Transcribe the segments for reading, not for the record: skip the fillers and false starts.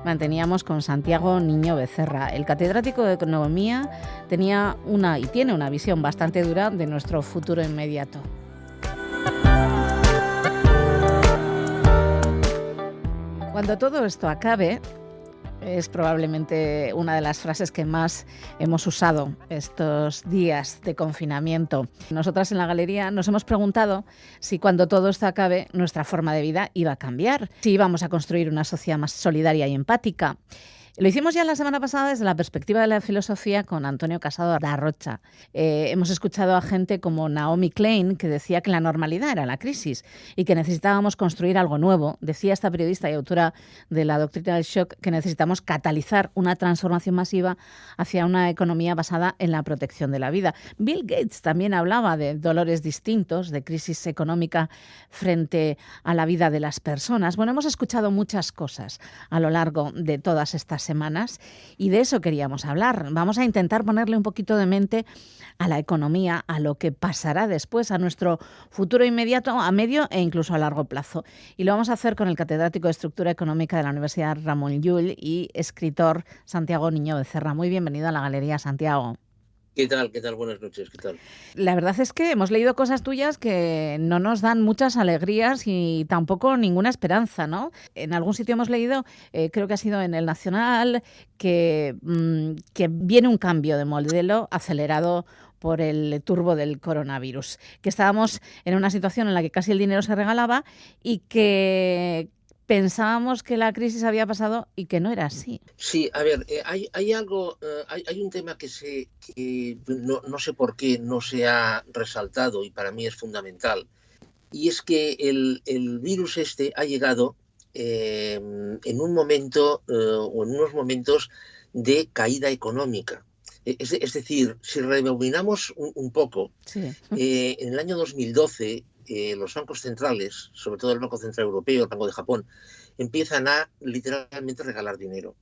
Manteníamos con Santiago Niño Becerra. El catedrático de Economía tiene una visión bastante dura de nuestro futuro inmediato. Cuando todo esto acabe, es probablemente una de las frases que más hemos usado estos días de confinamiento. Nosotras en la galería nos hemos preguntado si cuando todo esto acabe nuestra forma de vida iba a cambiar, si íbamos a construir una sociedad más solidaria y empática. Lo hicimos ya la semana pasada desde la perspectiva de la filosofía con Antonio Casado da Rocha. Hemos escuchado a gente como Naomi Klein, que decía que la normalidad era la crisis y que necesitábamos construir algo nuevo. Decía esta periodista y autora de La doctrina del shock que necesitamos catalizar una transformación masiva hacia una economía basada en la protección de la vida. Bill Gates también hablaba de dolores distintos, de crisis económica frente a la vida de las personas. Bueno, hemos escuchado muchas cosas a lo largo de todas estas semanas y de eso queríamos hablar. Vamos a intentar ponerle un poquito de mente a la economía, a lo que pasará después, a nuestro futuro inmediato, a medio e incluso a largo plazo. Y lo vamos a hacer con el catedrático de Estructura Económica de la Universidad Ramon Llull y escritor Santiago Niño Becerra. Muy bienvenido a la galería, Santiago. ¿Qué tal? ¿Qué tal? Buenas noches. ¿Qué tal? La verdad es que hemos leído cosas tuyas que no nos dan muchas alegrías y tampoco ninguna esperanza, ¿no? En algún sitio hemos leído, creo que ha sido en El Nacional, que viene un cambio de modelo acelerado por el turbo del coronavirus, que estábamos en una situación en la que casi el dinero se regalaba y que pensábamos que la crisis había pasado y que no era así. Sí, a ver, hay algo, hay un tema que no sé por qué no se ha resaltado y para mí es fundamental, y es que el virus este ha llegado en un momento o en unos momentos de caída económica. Es decir, si rebobinamos un poco, sí. En el año 2012 los bancos centrales, sobre todo el Banco Central Europeo, el Banco de Japón, empiezan a literalmente regalar dinero.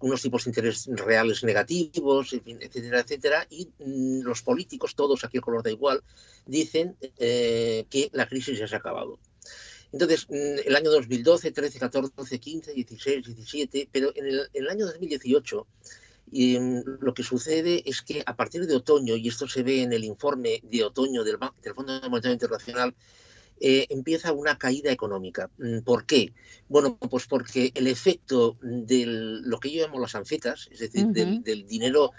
Unos tipos de interés reales negativos, etcétera, etcétera, y los políticos, todos aquí el color da igual, dicen que la crisis ya se ha acabado. Entonces, el año 2012, 13, 14, 15, 16, 17, pero en el año 2018... Y lo que sucede es que a partir de otoño, y esto se ve en el informe de otoño del Fondo Monetario Internacional, empieza una caída económica. ¿Por qué? Bueno, pues porque el efecto de lo que yo llamo las anfetas, es decir, del dinero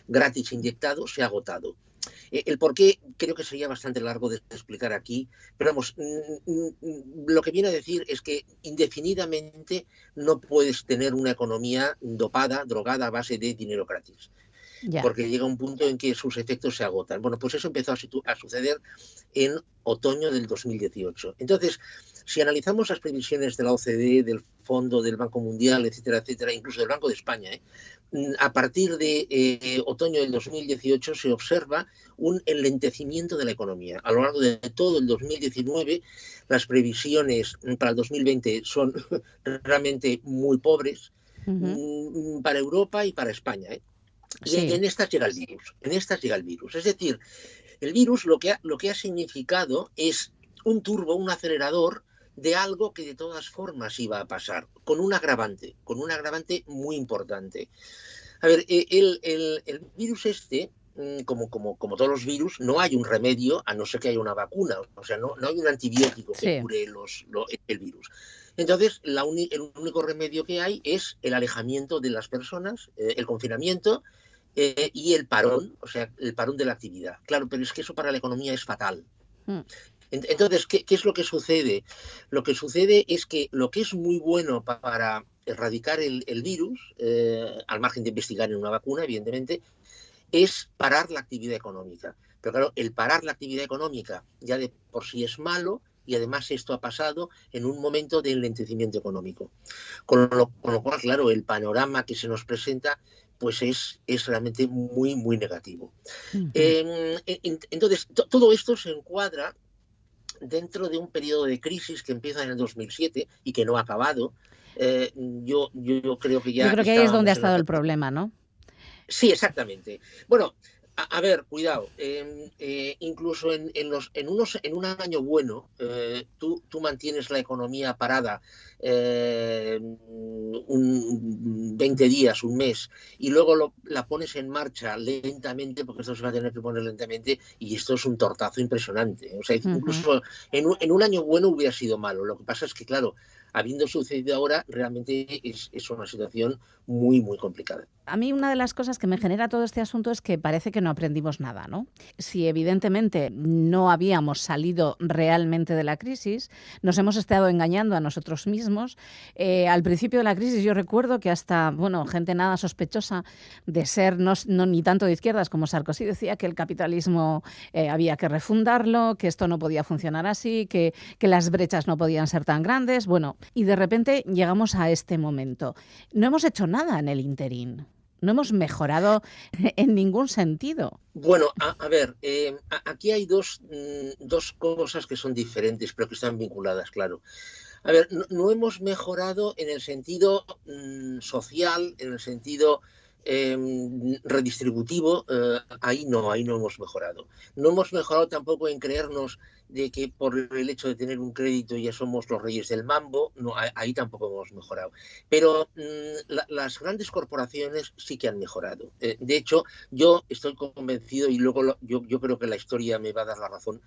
gratis inyectado, se ha agotado. El por qué creo que sería bastante largo de explicar aquí, pero vamos, lo que viene a decir es que indefinidamente no puedes tener una economía dopada, drogada a base de dinero gratis. Ya. Porque llega un punto en que sus efectos se agotan. Bueno, pues eso empezó a suceder en otoño del 2018. Entonces, si analizamos las previsiones de la OCDE, del Fondo, del Banco Mundial, etcétera, etcétera, incluso del Banco de España, a partir de otoño del 2018 se observa un enlentecimiento de la economía. A lo largo de todo el 2019, las previsiones para el 2020 son realmente muy pobres para Europa y para España, Y sí. En estas llega el virus. Es decir, el virus lo que ha significado es un turbo, un acelerador de algo que de todas formas iba a pasar, con un agravante muy importante. A ver, el virus este, como todos los virus, no hay un remedio a no ser que haya una vacuna, o sea, no hay un antibiótico que cure el virus. Entonces, el único remedio que hay es el alejamiento de las personas, el confinamiento y el parón, o sea, el parón de la actividad. Claro, pero es que eso para la economía es fatal. Entonces, ¿qué es lo que sucede? Lo que sucede es que lo que es muy bueno para erradicar el virus, al margen de investigar en una vacuna, evidentemente, es parar la actividad económica. Pero claro, el parar la actividad económica ya de por sí es malo, y además esto ha pasado en un momento de enlentecimiento económico. Con lo cual, claro, el panorama que se nos presenta pues es realmente muy, muy negativo. Entonces, todo esto se encuadra dentro de un periodo de crisis que empieza en el 2007 y que no ha acabado. Yo creo que ya... Yo creo que ahí es donde ha estado el problema, ¿no? Sí, exactamente. Bueno, A ver, cuidado. Incluso en un año bueno, tú mantienes la economía parada 20 días, un mes, y luego la pones en marcha lentamente, porque esto se va a tener que poner lentamente, y esto es un tortazo impresionante. O sea, incluso en un año bueno hubiera sido malo. Lo que pasa es que, claro, habiendo sucedido ahora, realmente es una situación muy, muy complicada. A mí una de las cosas que me genera todo este asunto es que parece que no aprendimos nada, ¿no? Si evidentemente no habíamos salido realmente de la crisis, nos hemos estado engañando a nosotros mismos. Al principio de la crisis yo recuerdo que hasta, gente nada sospechosa de ser no ni tanto de izquierdas como Sarkozy decía que el capitalismo había que refundarlo, que esto no podía funcionar así, que las brechas no podían ser tan grandes. Y de repente llegamos a este momento. No hemos hecho nada en el interín. No hemos mejorado en ningún sentido. Bueno, a ver, aquí hay dos cosas que son diferentes, pero que están vinculadas, claro. A ver, no hemos mejorado en el sentido social, en el sentido redistributivo, ahí no hemos mejorado. No hemos mejorado tampoco en creernos de que por el hecho de tener un crédito ya somos los reyes del mambo, no, ahí tampoco hemos mejorado. Pero las grandes corporaciones sí que han mejorado. De hecho, yo estoy convencido, y luego yo creo que la historia me va a dar la razón,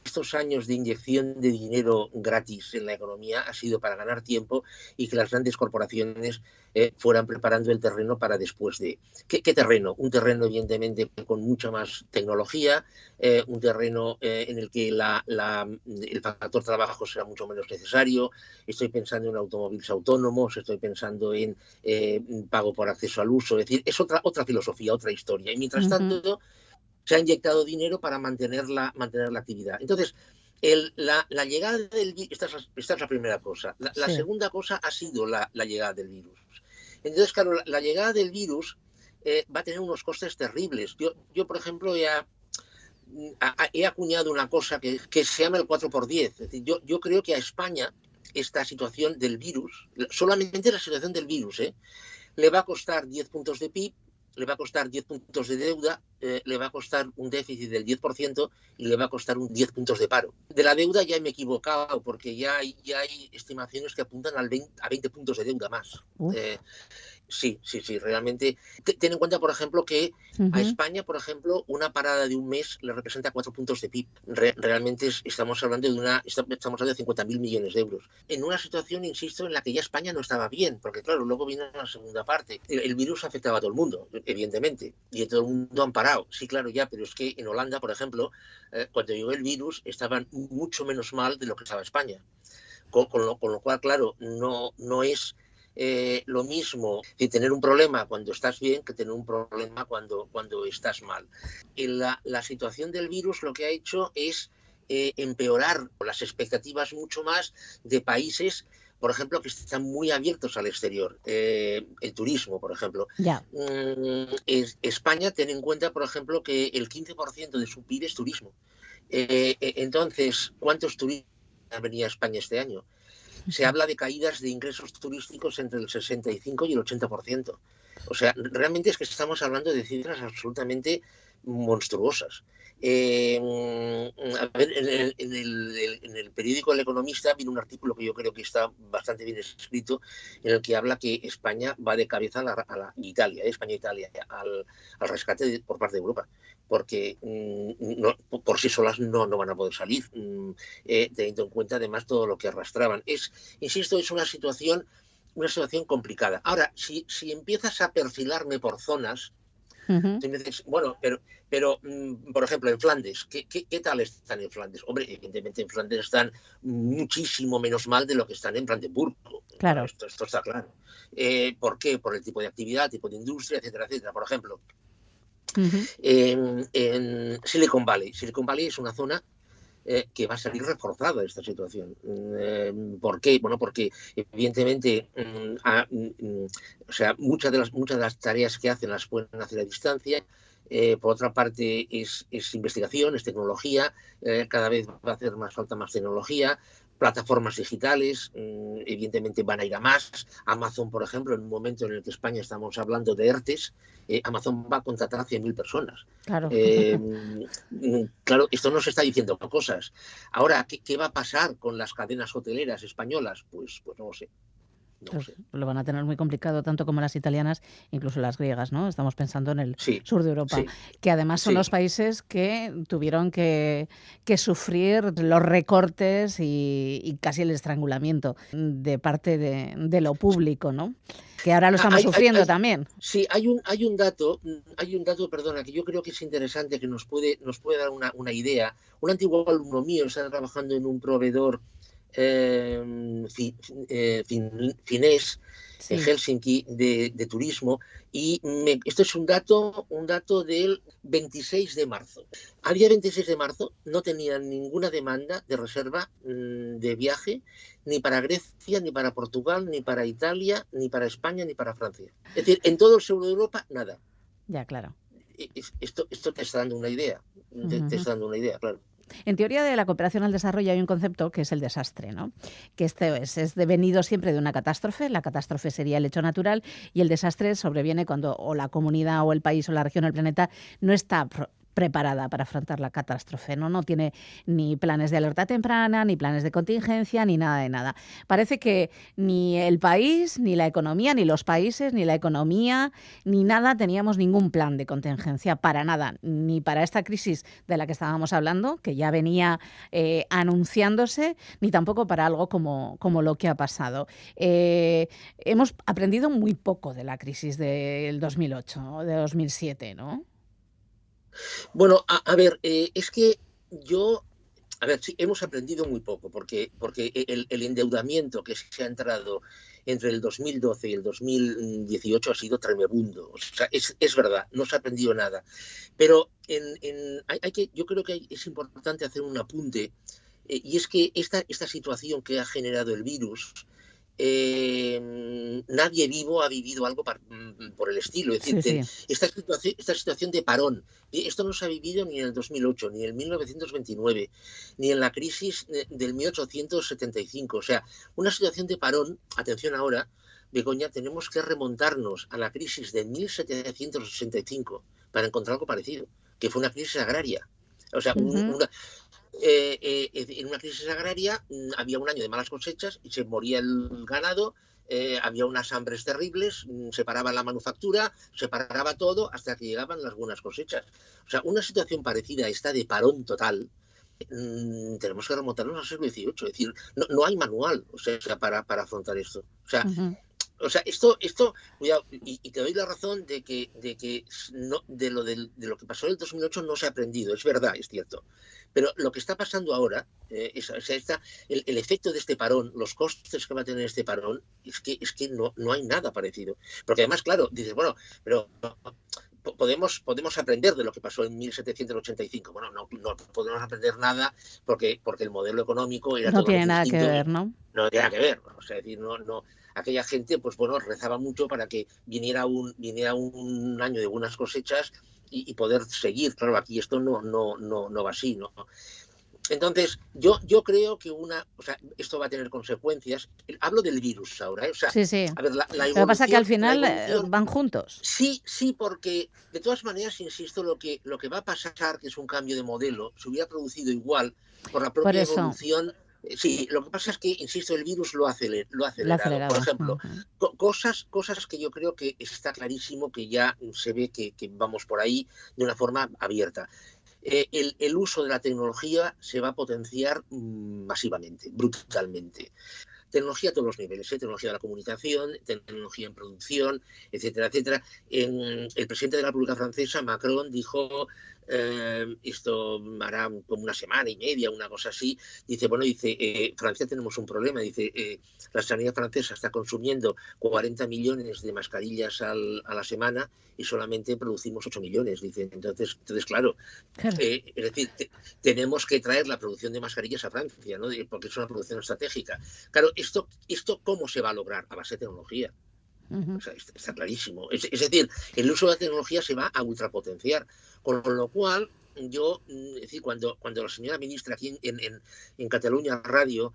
estos años de inyección de dinero gratis en la economía ha sido para ganar tiempo y que las grandes corporaciones fueran preparando el terreno para después de... ¿Qué terreno? Un terreno, evidentemente, con mucha más tecnología, un terreno en el que el factor trabajo será mucho menos necesario. Estoy pensando en automóviles autónomos, estoy pensando en pago por acceso al uso. Es decir, es otra filosofía, otra historia. Y mientras tanto, se ha inyectado dinero para mantener la actividad. Entonces, la llegada del virus, esta es la primera cosa. La segunda cosa ha sido la llegada del virus. Entonces, claro, la llegada del virus va a tener unos costes terribles. Yo por ejemplo, he acuñado una cosa que se llama el 4x10. Es decir, yo creo que a España esta situación del virus, solamente la situación del virus, le va a costar 10 puntos de PIB, le va a costar 10 puntos de deuda, le va a costar un déficit del 10% y le va a costar 10 puntos de paro. De la deuda ya me he equivocado porque ya hay estimaciones que apuntan a 20 puntos de deuda más. Sí, realmente. Ten en cuenta, por ejemplo, que a España, por ejemplo, una parada de un mes le representa 4 puntos de PIB. Realmente estamos hablando de 50.000 millones de euros. En una situación, insisto, en la que ya España no estaba bien, porque claro, luego viene la segunda parte. El virus afectaba a todo el mundo, evidentemente, y en todo el mundo han parado. Sí, claro, ya, pero es que en Holanda, por ejemplo, cuando llegó el virus, estaban mucho menos mal de lo que estaba España. Con lo cual, claro, no es lo mismo que tener un problema cuando estás bien que tener un problema cuando estás mal. La situación del virus lo que ha hecho es empeorar las expectativas mucho más de países, por ejemplo, que están muy abiertos al exterior. El turismo, por ejemplo. España, ten en cuenta, por ejemplo, que el 15% de su PIB es turismo. Entonces, ¿cuántos turistas han venido a España este año? Se habla de caídas de ingresos turísticos entre el 65 y el 80%. O sea, realmente es que estamos hablando de cifras absolutamente monstruosas. A ver, en el periódico El Economista viene un artículo que yo creo que está bastante bien escrito, en el que habla que España va de cabeza Italia, España e Italia, al rescate por parte de Europa, porque por sí solas no van a poder salir, teniendo en cuenta además todo lo que arrastraban. Insisto, es una situación complicada. Ahora, si empiezas a perfilarme por zonas, tú me dices, bueno, pero por ejemplo, en Flandes, ¿qué tal están en Flandes? Hombre, evidentemente en Flandes están muchísimo menos mal de lo que están en Brandenburgo. Claro. Bueno, esto está claro. ¿Por qué? Por el tipo de actividad, tipo de industria, etcétera, etcétera. Por ejemplo, en Silicon Valley. Silicon Valley es una zona que va a salir reforzada esta situación. ¿Por qué? Bueno, porque evidentemente o sea, muchas de las tareas que hacen las pueden hacer a distancia. Por otra parte es investigación, es tecnología, cada vez va a hacer más falta más tecnología. plataformas digitales, evidentemente van a ir a más. Amazon, por ejemplo, en un momento en el que España estamos hablando de ERTES, Amazon va a contratar a 100.000 personas. Claro. Claro, esto nos está diciendo cosas. Ahora, ¿qué va a pasar con las cadenas hoteleras españolas? Pues no lo sé. Pues lo van a tener muy complicado, tanto como las italianas, incluso las griegas, ¿no? Estamos pensando en el sur de Europa, que además son los países que tuvieron que sufrir los recortes y casi el estrangulamiento de parte de lo público, ¿no? Que ahora lo estamos sufriendo también. Sí, hay un dato, perdona, que yo creo que es interesante, que nos puede dar una idea. Un antiguo alumno mío está trabajando en un proveedor finés, en Helsinki, de turismo, y esto es un dato del 26 de marzo. Al día 26 de marzo no tenían ninguna demanda de reserva de viaje, ni para Grecia, ni para Portugal, ni para Italia, ni para España, ni para Francia. Es decir, en todo el sur de Europa, nada. Ya, claro. Esto te está dando una idea. Te está dando una idea, claro. En teoría de la cooperación al desarrollo hay un concepto que es el desastre, ¿no? Que es devenido siempre de una catástrofe. La catástrofe sería el hecho natural y el desastre sobreviene cuando o la comunidad o el país o la región o el planeta no está preparada para afrontar la catástrofe, ¿no? No tiene ni planes de alerta temprana, ni planes de contingencia, ni nada de nada. Parece que ni el país, ni la economía, ni los países, ni la economía, ni nada teníamos ningún plan de contingencia para nada, ni para esta crisis de la que estábamos hablando, que ya venía anunciándose, ni tampoco para algo como lo que ha pasado. Hemos aprendido muy poco de la crisis del 2008, de 2007, ¿no? Bueno, a ver, es que sí, hemos aprendido muy poco, porque el endeudamiento que se ha entrado entre el 2012 y el 2018 ha sido tremebundo. O sea, es verdad, no se ha aprendido nada. Pero yo creo que es importante hacer un apunte, y es que esta situación que ha generado el virus, nadie vivo ha vivido algo por el estilo. Es decir, esta situación de parón, esto no se ha vivido ni en el 2008, ni en el 1929, ni en la crisis del 1875. O sea, una situación de parón, atención ahora, Begoña, tenemos que remontarnos a la crisis de 1785 para encontrar algo parecido, que fue una crisis agraria. O sea, en una crisis agraria había un año de malas cosechas y se moría el ganado, había unas hambres terribles, se paraba la manufactura, se paraba todo hasta que llegaban las buenas cosechas. O sea, una situación parecida a esta de parón total, tenemos que remontarnos al siglo XVIII. Es decir, no hay manual, o sea, para afrontar esto. O sea, O sea, esto cuidado, y te doy la razón de que de lo que pasó en el 2008 no se ha aprendido, es verdad, es cierto. Pero lo que está pasando ahora, el efecto de este parón, los costes que va a tener este parón, es que no hay nada parecido. Porque además, claro, dices, bueno, pero podemos aprender de lo que pasó en 1785. Bueno, no podemos aprender nada porque el modelo económico era no tiene nada que ver, ¿no? No tiene nada que ver. O sea, es decir, aquella gente, pues bueno, rezaba mucho para que viniera un año de buenas cosechas y poder seguir. Claro, aquí esto no va así, ¿no? Entonces, yo creo que esto va a tener consecuencias. Hablo del virus ahora, ¿eh? O sea, sí. A ver, la lo que pasa es que al final van juntos. Sí, porque de todas maneras, insisto, lo que va a pasar, que es un cambio de modelo, se hubiera producido igual por la propia evolución. Sí, lo que pasa es que, insisto, el virus lo ha acelerado. Por ejemplo, cosas que yo creo que está clarísimo que ya se ve que vamos por ahí de una forma abierta. El uso de la tecnología se va a potenciar masivamente, brutalmente. Tecnología a todos los niveles, tecnología de la comunicación, tecnología en producción, etcétera, etcétera. El presidente de la República Francesa, Macron, dijo, esto hará como una semana y media, una cosa así, dice, Francia tenemos un problema, dice, la sanidad francesa está consumiendo 40 millones de mascarillas a la semana y solamente producimos 8 millones, dice. Entonces claro. Es decir, tenemos que traer la producción de mascarillas a Francia, ¿no? Porque es una producción estratégica. Claro, esto ¿cómo se va a lograr? A base de tecnología. O sea, está clarísimo. Es decir, el uso de la tecnología se va a ultrapotenciar. Con lo cual, es decir, cuando la señora ministra aquí en Cataluña Radio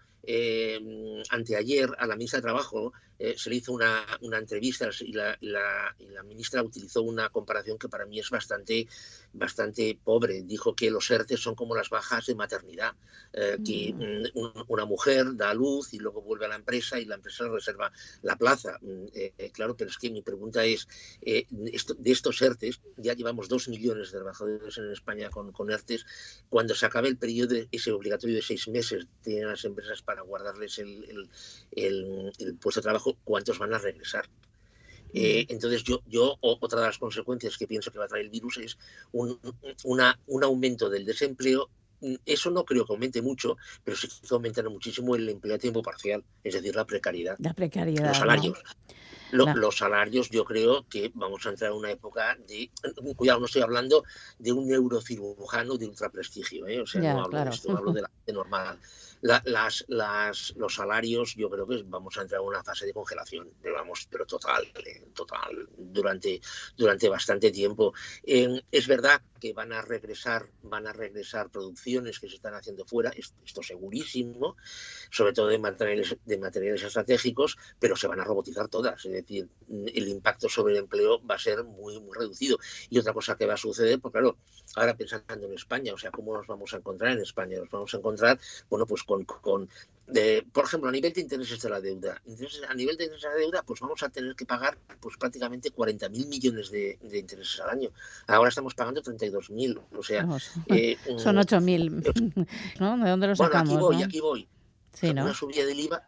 anteayer a la ministra de Trabajo se le hizo una entrevista y la ministra utilizó una comparación que para mí es bastante pobre. Dijo que los ERTE son como las bajas de maternidad, que una mujer da a luz y luego vuelve a la empresa y la empresa reserva la plaza. Claro, pero es que mi pregunta es, de estos ERTEs, ya llevamos 2 millones de trabajadores en España con ERTEs, cuando se acabe el periodo ese obligatorio de 6 meses, tienen las empresas para guardarles el puesto de trabajo, ¿cuántos van a regresar? Entonces otra de las consecuencias que pienso que va a traer el virus es un aumento del desempleo. Eso no creo que aumente mucho, pero sí que aumentará muchísimo el empleo a tiempo parcial, es decir, la precariedad. Los salarios. ¿No? Los salarios, yo creo que vamos a entrar en una época de... Cuidado, no estoy hablando de un neurocirujano de ultraprestigio, o sea, no hablo de esto, hablo de la gente normal. Los salarios, yo creo que vamos a entrar en una fase de congelación, pero total, durante bastante tiempo. Es verdad que van a regresar producciones que se están haciendo fuera, esto segurísimo, sobre todo de materiales estratégicos, pero se van a robotizar todas, es decir, el impacto sobre el empleo va a ser muy, muy reducido. Y otra cosa que va a suceder, pues claro, ahora pensando en España, o sea, ¿cómo nos vamos a encontrar en España? Nos vamos a encontrar, bueno, pues por ejemplo, a nivel de intereses de la deuda. Entonces, a nivel de intereses de la deuda, pues vamos a tener que pagar pues prácticamente 40.000 millones de intereses al año. Ahora estamos pagando 32.000, o sea... son 8.000, ¿no? ¿De dónde lo sacamos? Bueno, aquí voy. Sí, ¿no? Una subida del IVA,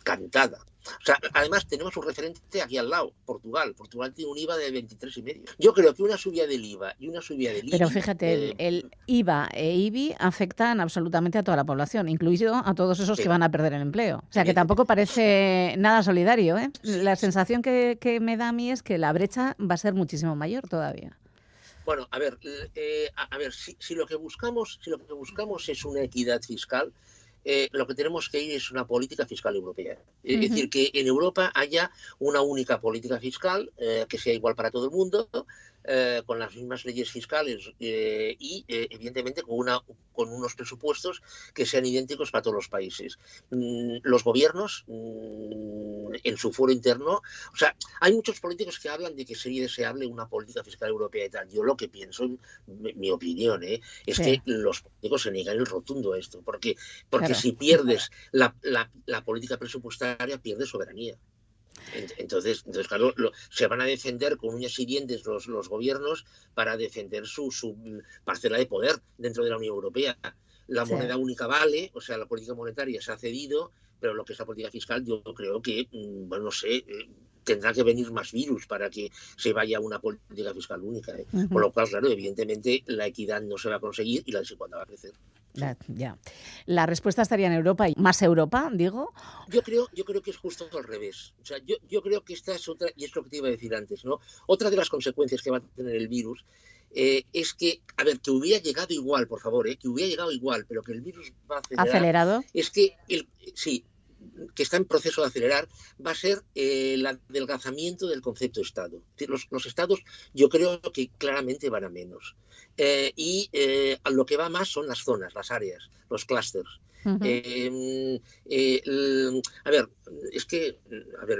cantada. O sea, además tenemos un referente aquí al lado, Portugal. Portugal tiene un IVA de 23,5. Yo creo que una subida del IVA y una subida del IBI... Pero fíjate, el IVA e IBI afectan absolutamente a toda la población, incluido a todos esos que van a perder el empleo. O sea, que tampoco parece nada solidario, ¿eh? La sensación que me da a mí es que la brecha va a ser muchísimo mayor todavía. Bueno, a ver, si lo que buscamos es una equidad fiscal, lo que tenemos que ir es una política fiscal europea. Es decir, que en Europa haya una única política fiscal que sea igual para todo el mundo, con las mismas leyes fiscales y, evidentemente, con unos presupuestos que sean idénticos para todos los países. Los gobiernos, en su foro interno, o sea, hay muchos políticos que hablan de que sería deseable una política fiscal europea y tal. Yo lo que pienso, mi opinión, es que los políticos se niegan el rotundo a esto, porque claro, si pierdes la política presupuestaria, pierdes soberanía. Entonces claro, se van a defender con uñas y dientes los gobiernos para defender su parcela de poder dentro de la Unión Europea. La moneda única vale, o sea, la política monetaria se ha cedido, pero lo que es la política fiscal, yo creo que, bueno, no sé, tendrá que venir más virus para que se vaya a una política fiscal única. Con lo cual, claro, evidentemente la equidad no se va a conseguir y la desigualdad va a crecer. Ya. La respuesta estaría en Europa, más Europa, digo. Yo creo que es justo al revés. O sea, yo creo que esta es otra, y es lo que te iba a decir antes, ¿no? Otra de las consecuencias que va a tener el virus es que, a ver, que hubiera llegado igual, por favor, que hubiera llegado igual, pero que el virus va a acelerar. ¿Acelerado? Es que, que está en proceso de acelerar, va a ser el adelgazamiento del concepto de Estado. Los Estados, yo creo que claramente van a menos. A lo que va más son las zonas, las áreas, los clústeres.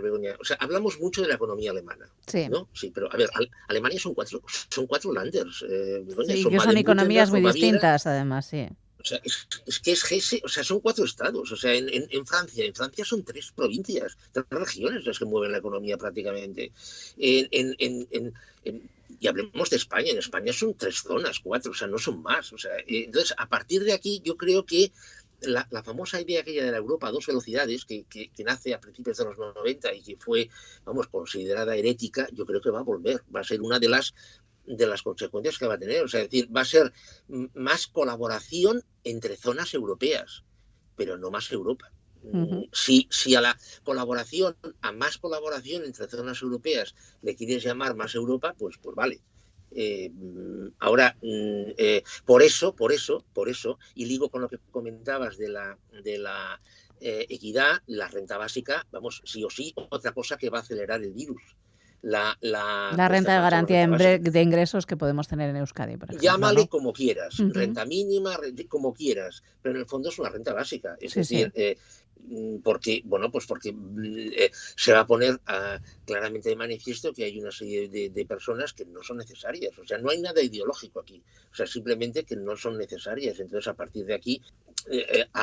Begoña, o sea, hablamos mucho de la economía alemana, ¿no? Sí, pero a ver, Alemania son cuatro Länders, Begoña, sí, que son economías muy distintas, además, sí. O sea, es que es GS, o sea, son 4 estados. O sea, en Francia son 3 provincias, 3 regiones las que mueven la economía prácticamente. Y hablemos de España. En España son 3 zonas, 4, o sea, no son más. O sea, entonces, a partir de aquí, yo creo que la famosa idea aquella de la Europa a 2 velocidades, que nace a principios de los 90 y que fue, considerada herética, yo creo que va a volver. Va a ser una de las consecuencias que va a tener. O sea, es decir, va a ser más colaboración entre zonas europeas, pero no más Europa. Si a la colaboración, a más colaboración entre zonas europeas le quieres llamar más Europa, pues vale. Ahora, por eso, y ligo con lo que comentabas de la equidad, la renta básica, sí o sí, otra cosa que va a acelerar el virus. La renta de garantía de ingresos que podemos tener en Euskadi, por ejemplo. Llámale, ¿no? Como quieras, renta mínima, como quieras, pero en el fondo es una renta básica. Es decir, Porque, bueno, pues porque se va a poner claramente de manifiesto que hay una serie de personas que no son necesarias. O sea, no hay nada ideológico aquí. O sea, simplemente que no son necesarias. Entonces, a partir de aquí,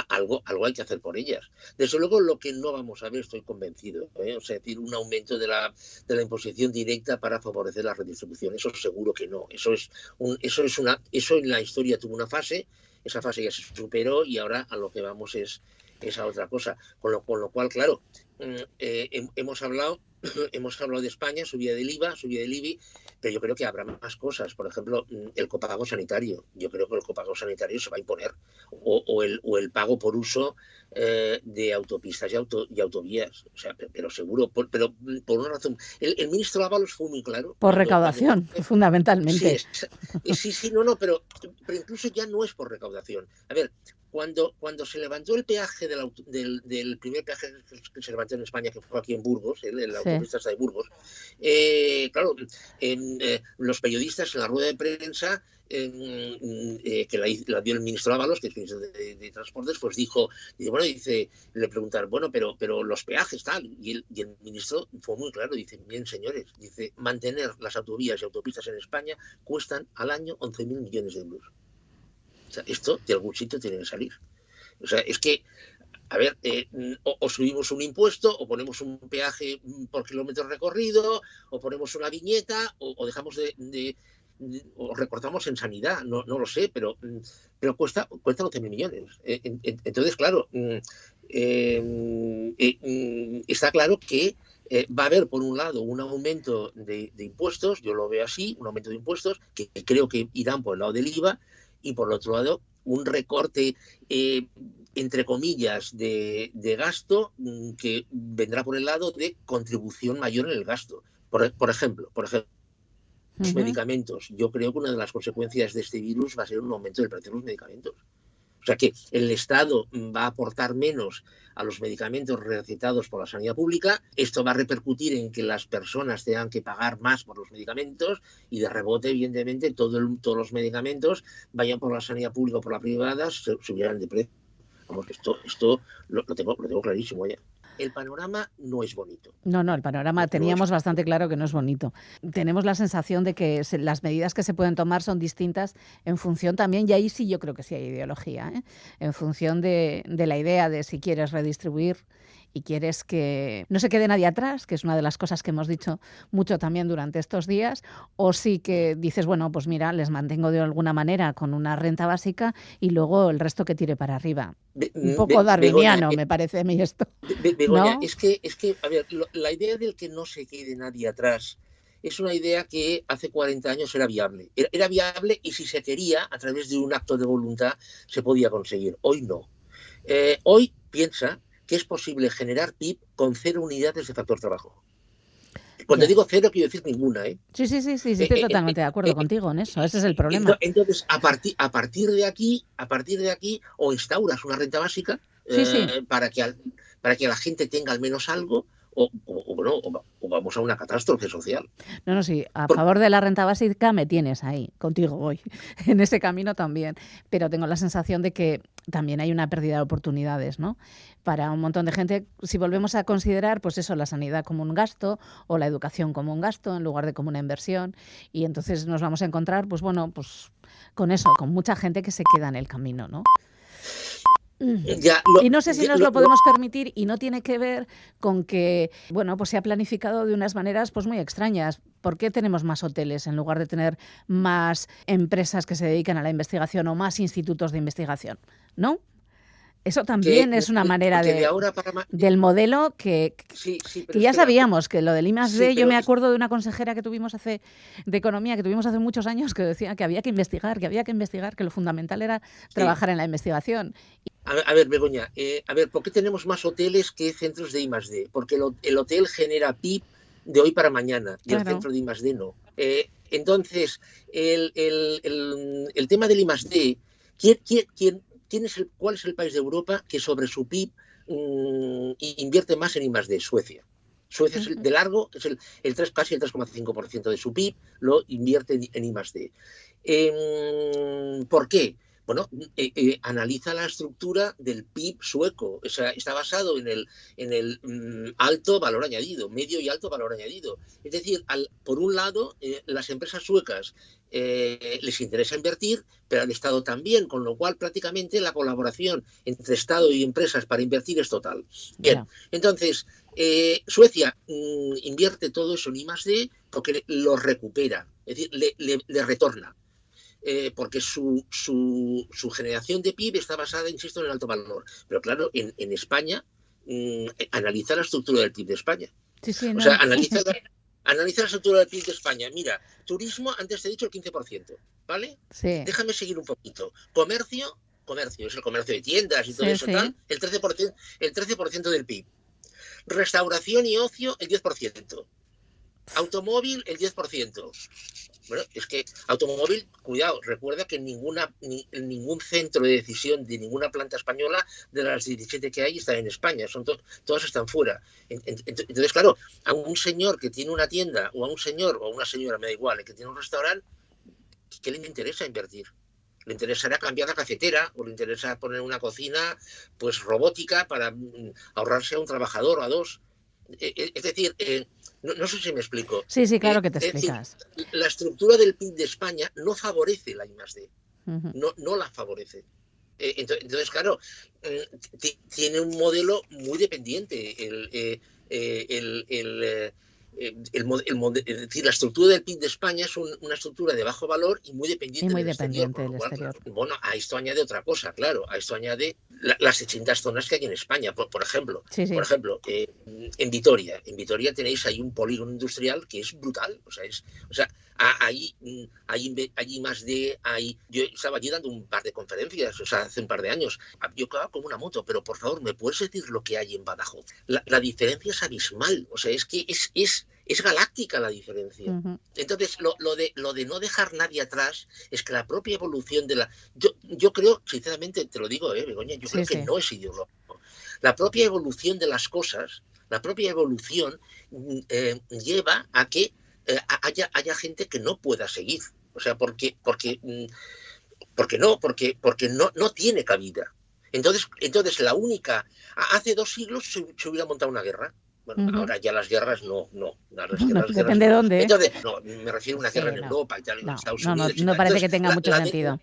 algo hay que hacer por ellas. Desde luego, lo que no vamos a ver, estoy convencido, o sea, decir, un aumento de la imposición directa para favorecer la redistribución. Eso seguro que no. Eso en la historia tuvo una fase. Esa fase ya se superó y ahora a lo que vamos es a otra cosa. Con lo cual, claro, hemos hablado de España, subida del IVA, subida del IBI, pero yo creo que habrá más cosas. Por ejemplo, el copago sanitario. Yo creo que el copago sanitario se va a imponer. O el pago por uso de autopistas y autovías. O sea, pero seguro, pero por una razón. El ministro Ábalos fue muy claro. Por recaudación, fundamentalmente. Sí, no, pero incluso ya no es por recaudación. A ver, cuando se levantó el peaje del primer peaje que se levantó en España, que fue aquí en Burgos, la autopista de Burgos, claro, los periodistas en la rueda de prensa que la dio el ministro Ábalos, que es ministro de Transportes, pues le preguntaron, bueno, pero los peajes tal, y el ministro fue muy claro, dice, bien señores, dice, mantener las autovías y autopistas en España cuestan al año 11.000 millones de euros. O sea, esto de algún sitio tiene que salir. O sea, es que, a ver, o subimos un impuesto, o ponemos un peaje por kilómetro recorrido, o ponemos una viñeta, o dejamos o recortamos en sanidad, no lo sé, pero cuesta 11.000 millones. Entonces, claro, está claro que va a haber, por un lado, un aumento de impuestos, yo lo veo así, un aumento de impuestos que creo que irán por el lado del IVA, y por el otro lado, un recorte, entre comillas, de gasto que vendrá por el lado de contribución mayor en el gasto. Por ejemplo, los medicamentos. Yo creo que una de las consecuencias de este virus va a ser un aumento del precio de los medicamentos. O sea que el Estado va a aportar menos a los medicamentos recetados por la sanidad pública. Esto va a repercutir en que las personas tengan que pagar más por los medicamentos y de rebote, evidentemente, todos los medicamentos, vayan por la sanidad pública o por la privada, subirán de precio. Vamos, esto lo tengo clarísimo ya. El panorama no es bonito. No, el panorama teníamos bastante claro que no es bonito. Tenemos la sensación de que las medidas que se pueden tomar son distintas en función también, y ahí sí yo creo que sí hay ideología, en función de la idea de si quieres redistribuir y quieres que no se quede nadie atrás, que es una de las cosas que hemos dicho mucho también durante estos días, o sí que dices, bueno, pues mira, les mantengo de alguna manera con una renta básica y luego el resto que tire para arriba. Un poco darwiniano, me parece a mí esto. Begoña, ¿no? es que, a ver, la idea del que no se quede nadie atrás es una idea que hace 40 años era viable. Era viable y si se quería, a través de un acto de voluntad, se podía conseguir. Hoy no. Hoy piensa que es posible generar PIB con 0 unidades de factor trabajo. Cuando digo 0, quiero decir ninguna. Sí, estoy totalmente de acuerdo contigo en eso. Ese es el problema. Entonces, a partir de aquí, o instauras una renta básica para que la gente tenga al menos algo, o vamos a una catástrofe social. No, sí, a favor de la renta básica me tienes ahí, contigo voy, en ese camino también, pero tengo la sensación de que también hay una pérdida de oportunidades, ¿no? Para un montón de gente, si volvemos a considerar, pues eso, la sanidad como un gasto o la educación como un gasto en lugar de como una inversión, y entonces nos vamos a encontrar, pues bueno, pues con eso, con mucha gente que se queda en el camino, ¿no? Y no sé si nos lo podemos permitir, y no tiene que ver con que, bueno, pues se ha planificado de unas maneras pues muy extrañas. ¿Por qué tenemos más hoteles en lugar de tener más empresas que se dedican a la investigación o más institutos de investigación? ¿No? Eso también es una manera del modelo que ya sabíamos que lo del I+D, yo me acuerdo de una consejera que tuvimos de Economía, que tuvimos hace muchos años, que decía que había que investigar, que lo fundamental era trabajar en la investigación. A ver, Begoña, ¿por qué tenemos más hoteles que centros de I+D? Porque el hotel genera PIB de hoy para mañana y el centro de I+D no. Entonces, el tema del I+D, ¿cuál es el país de Europa que sobre su PIB invierte más en I+D? Suecia. Suecia es de largo, es casi el 3,5% de su PIB lo invierte en I+D. ¿Por qué? Bueno, analiza la estructura del PIB sueco. O sea, está basado en el alto valor añadido, medio y alto valor añadido. Es decir, por un lado, las empresas suecas les interesa invertir, pero al Estado también, con lo cual prácticamente la colaboración entre Estado y empresas para invertir es total. Bien, entonces, Suecia invierte todo eso en I+D porque lo recupera, es decir, le retorna. Porque su generación de PIB está basada, insisto, en el alto valor. Pero claro, en España, analiza la estructura del PIB de España. Sí, o sea, analiza la estructura del PIB de España. Mira, turismo, antes te he dicho el 15%, ¿vale? Sí. Déjame seguir un poquito. Comercio, es el comercio de tiendas y todo eso, tal, el 13% del PIB. Restauración y ocio, el 10%. Automóvil, el 10%. Bueno, es que automóvil, cuidado, recuerda que en ningún centro de decisión de ninguna planta española de las 17 que hay están en España, todas están fuera. Entonces, claro, a un señor que tiene una tienda, o a un señor o a una señora, me da igual, que tiene un restaurante, ¿qué le interesa invertir? Le interesará cambiar la cafetera o le interesa poner una cocina pues robótica para ahorrarse a un trabajador o a dos. Es decir, no sé si me explico. Sí, claro que te explicas. Decir, la estructura del PIB de España no favorece la I+D. No la favorece. Entonces, claro, tiene un modelo muy dependiente. Es decir, la estructura del PIB de España es una estructura de bajo valor y muy dependiente, del exterior. Bueno, a esto añade otra cosa, claro. A esto añade las 800 zonas que hay en España. Por ejemplo, en Vitoria. En Vitoria tenéis ahí un polígono industrial que es brutal. O sea, ahí I+D, yo estaba allí dando un par de conferencias, o sea, hace un par de años. Yo quedaba como una moto, pero por favor, ¿me puedes decir lo que hay en Badajoz? La diferencia es abismal, o sea, es que es galáctica la diferencia. Entonces, lo de no dejar nadie atrás es que la propia evolución de la... Yo creo, sinceramente, te lo digo, Begoña, yo creo que no es ideológico. La propia evolución de las cosas, la propia evolución lleva a que haya gente que no pueda seguir. O sea, porque no tiene cabida. Entonces la única... Hace 2 siglos se hubiera montado una guerra. Bueno, ahora ya las guerras no. Depende de dónde. Entonces, no, me refiero a una guerra en Europa y tal, en Estados Unidos. No parece que tenga mucho sentido.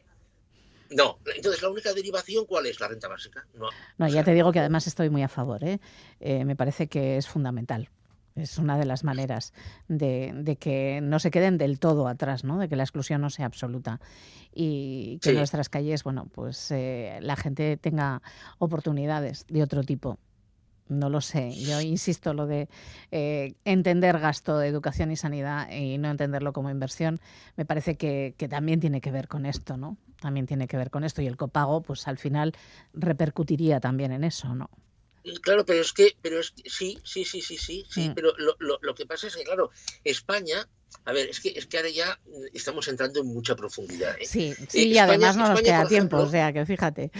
No, entonces la única derivación, ¿cuál es? La renta básica. No, ya te digo que además estoy muy a favor. Me parece que es fundamental. Es una de las maneras de que no se queden del todo atrás, ¿no? De que la exclusión no sea absoluta y que en nuestras calles, bueno, pues la gente tenga oportunidades de otro tipo. No lo sé. Yo insisto, lo de entender gasto de educación y sanidad y no entenderlo como inversión, me parece que también tiene que ver con esto, ¿no? También tiene que ver con esto y el copago, pues al final repercutiría también en eso, ¿no? Claro, pero es que sí, pero lo que pasa es que, claro, España, a ver, es que ahora ya estamos entrando en mucha profundidad. Sí, y además no nos queda tiempo, o sea, que fíjate.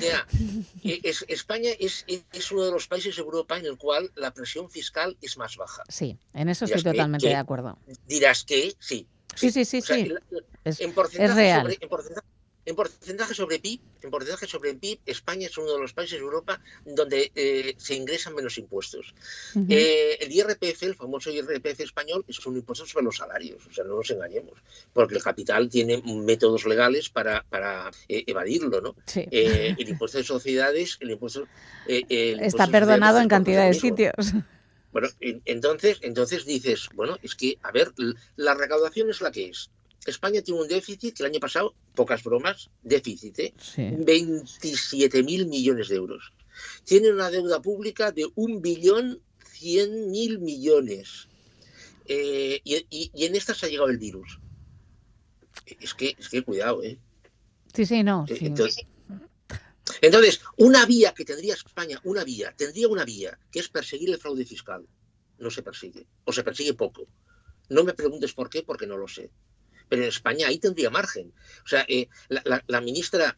España es uno de los países de Europa en el cual la presión fiscal es más baja. Sí, en eso estoy totalmente de acuerdo. Dirás que sí. Sí. O sea, es real. En porcentaje sobre PIB, España es uno de los países de Europa donde se ingresan menos impuestos. El IRPF, el famoso IRPF español, es un impuesto sobre los salarios, o sea, no nos engañemos, porque el capital tiene métodos legales para evadirlo, ¿no? Sí. El impuesto de sociedades, está perdonado en cantidad de sitios. Bueno, entonces dices, bueno, es que, a ver, la recaudación es la que es. España tiene un déficit que el año pasado, pocas bromas, déficit, 27.000 millones de euros. Tiene una deuda pública de 1.100.000 millones. Y en esta se ha llegado el virus. Es que cuidado, Sí, no. Entonces, una vía que tendría España, tendría una vía, que es perseguir el fraude fiscal. No se persigue, o se persigue poco. No me preguntes por qué, porque no lo sé. Pero en España ahí tendría margen. O sea, la ministra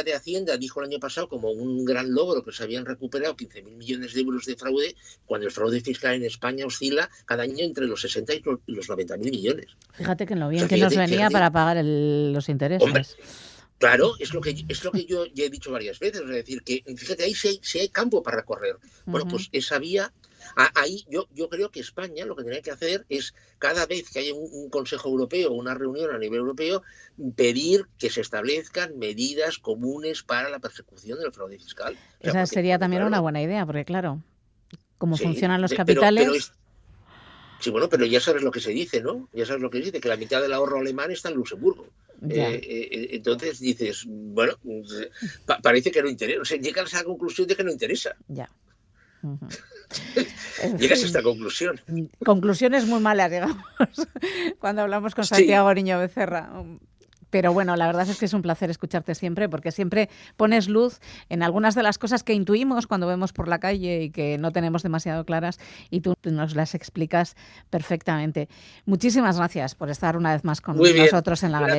de Hacienda dijo el año pasado como un gran logro que se habían recuperado 15.000 millones de euros de fraude, cuando el fraude fiscal en España oscila cada año entre los 60 y los 90.000 millones. Fíjate que en lo bien que nos venía para pagar los intereses. Claro, es lo que yo ya he dicho varias veces, es decir, que fíjate, ahí sí hay campo para recorrer. Bueno, pues esa vía, ahí yo creo que España lo que tiene que hacer es, cada vez que haya un Consejo Europeo, una reunión a nivel europeo, pedir que se establezcan medidas comunes para la persecución del fraude fiscal. O sea, Esa sería también una buena idea, porque claro, como funcionan los capitales... Sí, bueno, pero ya sabes lo que se dice, ¿no? Ya sabes lo que se dice, que la mitad del ahorro alemán está en Luxemburgo. Entonces dices, bueno, parece que no interesa. O sea, llegas a la conclusión de que no interesa. Ya. Llegas a esta conclusión. Conclusiones muy malas, digamos, cuando hablamos con Santiago Niño Becerra. Pero bueno, la verdad es que es un placer escucharte siempre, porque siempre pones luz en algunas de las cosas que intuimos cuando vemos por la calle y que no tenemos demasiado claras, y tú nos las explicas perfectamente. Muchísimas gracias por estar una vez más con nosotros en la galería.